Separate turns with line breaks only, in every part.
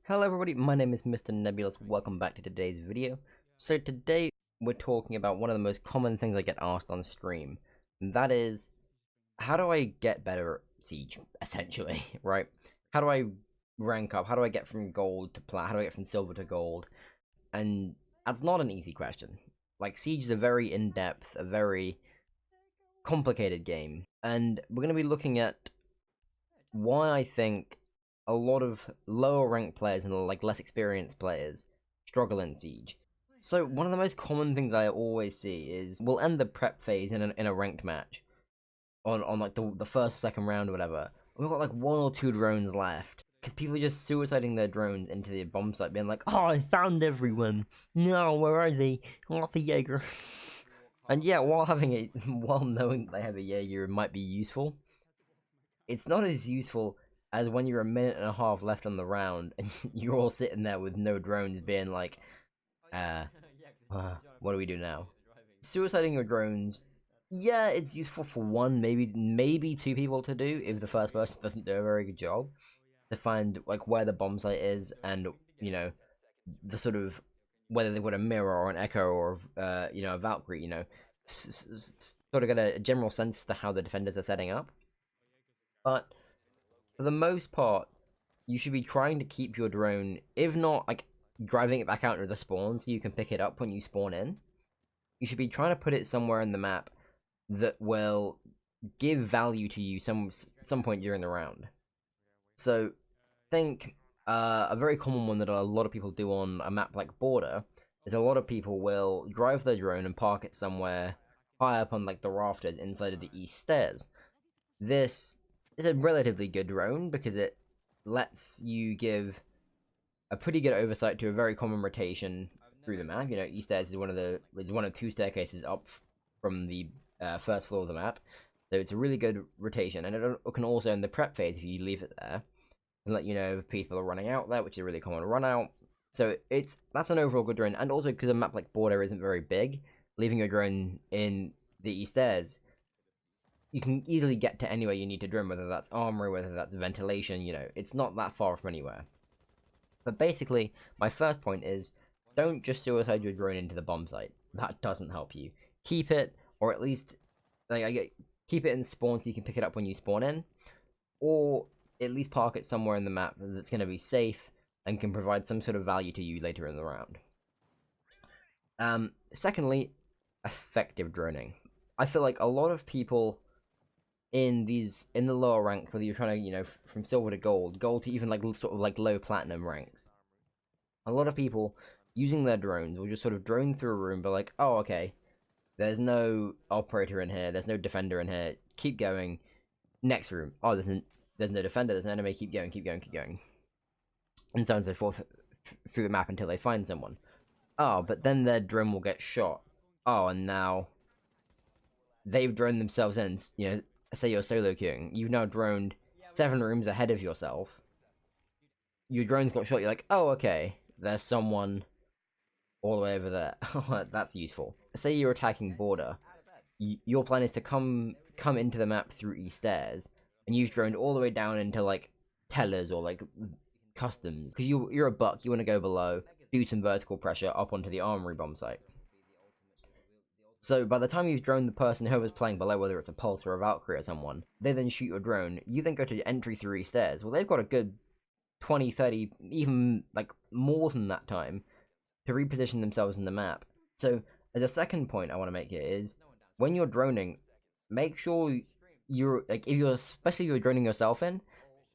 Hello everybody, my name is Mr. Nebulous, welcome back to today's video. So today we're talking about one of the most common things I get asked on stream, and that is, how do I get better at Siege, essentially, right? How do I rank up, how do I get from gold to plat, how do I get from silver to gold? And that's not an easy question. Like, Siege is a very in-depth, a very complicated game, and we're going to be looking at why I think a lot of lower ranked players and like less experienced players struggle in Siege. So one of the most common things I always see is we'll end the prep phase in a ranked match on like the first or second round or whatever. We've got like one or two drones left because people are just suiciding their drones into the bomb site, being like, "Oh, I found everyone. No, where are they? Oh, the Jaeger." And yeah, while knowing that they have a Jaeger might be useful, it's not as useful as when you're a minute and a half left on the round and you're all sitting there with no drones being like, what do we do now? Suiciding your drones, yeah, it's useful for one, maybe two people to do if the first person doesn't do a very good job to find like where the bomb site is and you know the sort of whether they've got a mirror or an echo or a Valkyrie, sort of get a general sense as to how the defenders are setting up. But for the most part, you should be trying to keep your drone, if not like driving it back out into the spawn so you can pick it up when you spawn in. You should be trying to put it somewhere in the map that will give value to you some point during the round. So think a very common one that a lot of people do on a map like Border is a lot of people will drive their drone and park it somewhere high up on like the rafters inside of the east stairs. This is a relatively good drone because it lets you give a pretty good oversight to a very common rotation through the map. East stairs is one of two staircases up from the first floor of the map, so it's a really good rotation, and it can also in the prep phase if you leave it there and let you know if people are running out there, which is a really common run out. So that's an overall good drone, and also because a map like Border isn't very big, leaving your drone in the east stairs, you can easily get to anywhere you need to drone, whether that's armory, whether that's ventilation, it's not that far from anywhere. But basically, my first point is, don't just suicide your drone into the bomb site. That doesn't help you. Keep it, or at least, keep it in spawn so you can pick it up when you spawn in, or at least park it somewhere in the map that's going to be safe and can provide some sort of value to you later in the round. Secondly, effective droning. I feel like a lot of people in the lower rank, whether you're trying to from silver to gold to even like sort of like low platinum ranks, a lot of people using their drones will just sort of drone through a room, but like, oh, okay, there's no operator in here, there's no defender in here, keep going, next room, oh, there's no defender, there's no enemy, keep going, and so on and so forth through the map until they find someone. Oh, but then their drone will get shot. Oh, and now they've droned themselves in, say you're solo queuing, you've now droned 7 rooms ahead of yourself. Your drone's got shot. You're like, oh, okay, there's someone all the way over there. That's useful. Say you're attacking Border. Your plan is to come into the map through east stairs, and you've droned all the way down into like tellers or like customs because you're a buck. You want to go below, do some vertical pressure up onto the armory bomb site. So by the time you've droned the person whoever's playing below, whether it's a Pulse or a Valkyrie or someone, they then shoot your drone. You then go to entry through east stairs. Well, they've got a good 20, 30, even like more than that time to reposition themselves in the map. So as a second point I want to make here is, when you're droning, make sure you're like, especially if you're droning yourself in,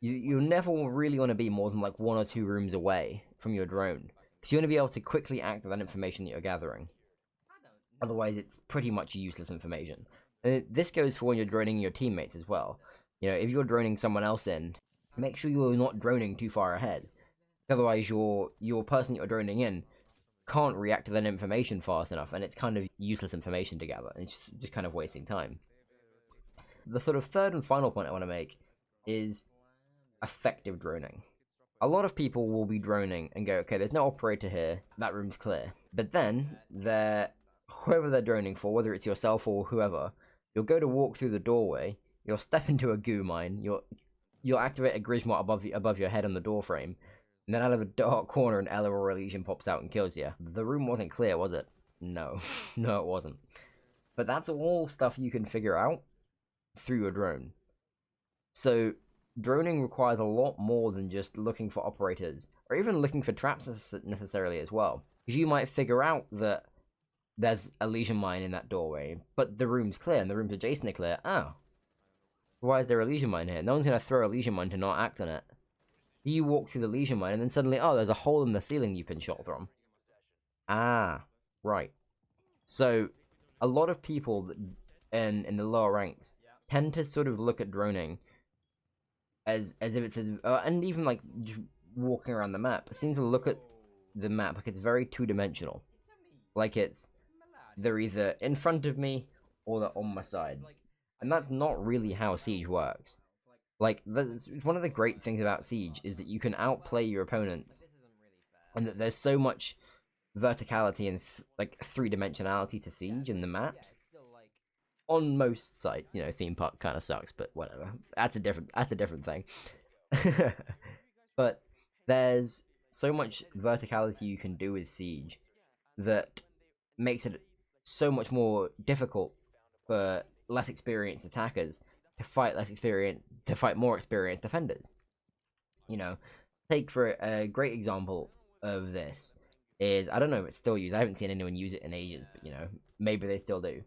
you never really want to be more than like 1 or 2 rooms away from your drone, because you want to be able to quickly act on that information that you're gathering. Otherwise, it's pretty much useless information. And this goes for when you're droning your teammates as well. If you're droning someone else in, make sure you're not droning too far ahead. Otherwise, your person that you're droning in can't react to that information fast enough, and it's kind of useless information to gather, and it's just kind of wasting time. The sort of third and final point I want to make is effective droning. A lot of people will be droning and go, okay, there's no operator here, that room's clear. But then, whoever they're droning for, whether it's yourself or whoever, you'll go to walk through the doorway, you'll step into a goo mine, you'll activate a Grismot above your head on the door frame, And then out of a dark corner, an Ela or Elysian pops out and kills you. The room wasn't clear, was it? No. No, it wasn't. But that's all stuff you can figure out through your drone. So, droning requires a lot more than just looking for operators, or even looking for traps necessarily as well. Because you might figure out that there's a lesion mine in that doorway, but the room's clear and the rooms adjacent are clear. Oh. Why is there a lesion mine here? No one's going to throw a lesion mine to not act on it. You walk through the lesion mine and then suddenly, oh, there's a hole in the ceiling you've been shot from. Ah, right. So, a lot of people in the lower ranks tend to sort of look at droning as if it's and even like just walking around the map, seem to look at the map like it's very two-dimensional. Like they're either in front of me or they're on my side. And that's not really how Siege works. Like, that's one of the great things about Siege is that you can outplay your opponent, and that there's so much verticality and like three-dimensionality to Siege in the maps. On most sites, you know, theme park kind of sucks, but whatever. That's a different thing. But there's so much verticality you can do with Siege that makes it so much more difficult for less experienced attackers to fight more experienced defenders. You know, take for a great example of this is, I don't know if it's still used. I haven't seen anyone use it in ages, but you know, maybe they still do.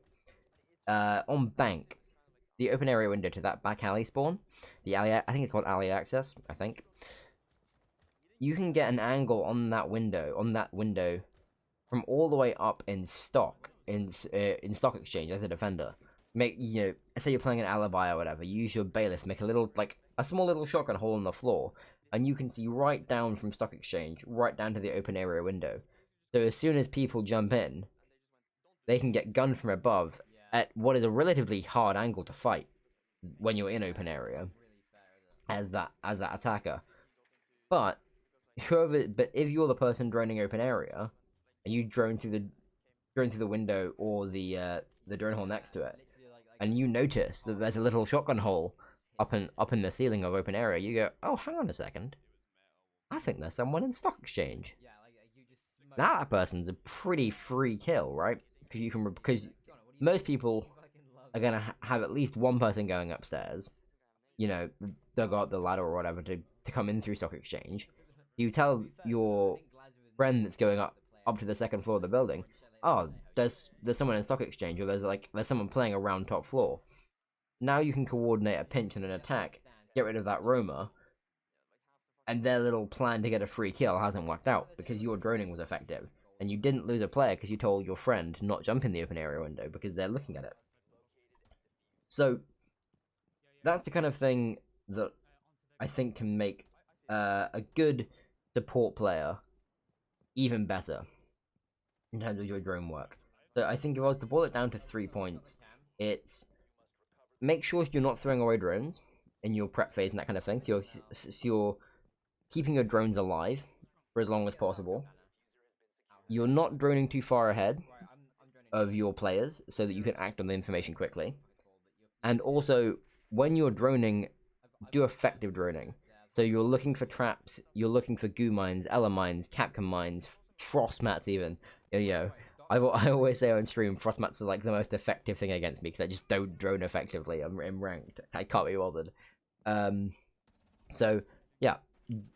On Bank, the open area window to that back alley spawn, the alley, I think it's called alley access, I think. You can get an angle on that window from all the way up in stock in stock exchange as a defender. Make, you know, say you're playing an alibi or whatever, you use your bailiff, make a little, like a small little shotgun hole in the floor, and you can see right down from stock exchange, right down to the open area window. So as soon as people jump in, they can get gunned from above at what is a relatively hard angle to fight when you're in open area as that attacker. But if you're the person droning open area and you drone through the window or the drone hole next to it, and you notice that there's a little shotgun hole up in the ceiling of open area, you go, oh, hang on a second, I think there's someone in stock exchange. Now that person's a pretty free kill, right? Because most people are gonna have at least one person going upstairs. You know, they'll go up the ladder or whatever to come in through stock exchange. You tell your friend that's going up to the second floor of the building, oh, there's someone in stock exchange, or there's someone playing around top floor. Now you can coordinate a pinch and an attack, get rid of that roamer, and their little plan to get a free kill hasn't worked out because your droning was effective, and you didn't lose a player because you told your friend not jump in the open area window because they're looking at it. So that's the kind of thing that I think can make a good support player even better in terms of your drone work. So I think if I was to boil it down to 3 points, it's make sure you're not throwing away drones in your prep phase and that kind of thing. So you're keeping your drones alive for as long as possible. You're not droning too far ahead of your players so that you can act on the information quickly. And also, when you're droning, do effective droning. So you're looking for traps, you're looking for goo mines, Ela mines, Capcom mines, frost mats even. You know, I always say on stream, frost mats are like the most effective thing against me because I just don't drone effectively. I'm ranked. I can't be bothered. So yeah,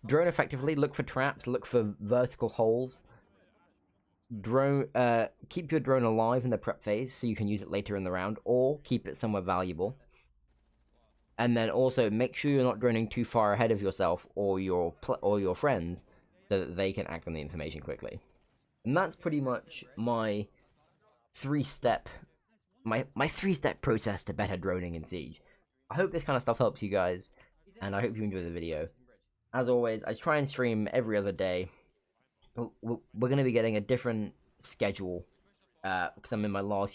drone effectively. Look for traps. Look for vertical holes. Keep your drone alive in the prep phase so you can use it later in the round, or keep it somewhere valuable. And then also make sure you're not droning too far ahead of yourself or your friends, so that they can act on the information quickly. And that's pretty much my three-step process to better droning in Siege. I hope this kind of stuff helps you guys, and I hope you enjoy the video. As always, I try and stream every other day. We're going to be getting a different schedule because I'm in my last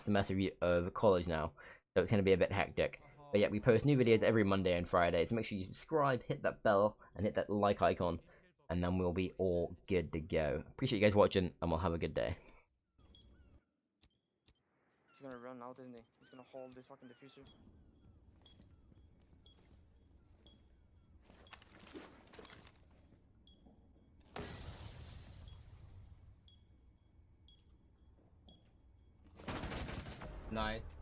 semester of college now, so it's going to be a bit hectic. But yeah, we post new videos every Monday and Friday, so make sure you subscribe, hit that bell, and hit that like icon, and then we'll be all good to go. Appreciate you guys watching, and we'll have a good day.
He's gonna run out, isn't he? He's gonna hold this fucking diffuser.
Nice.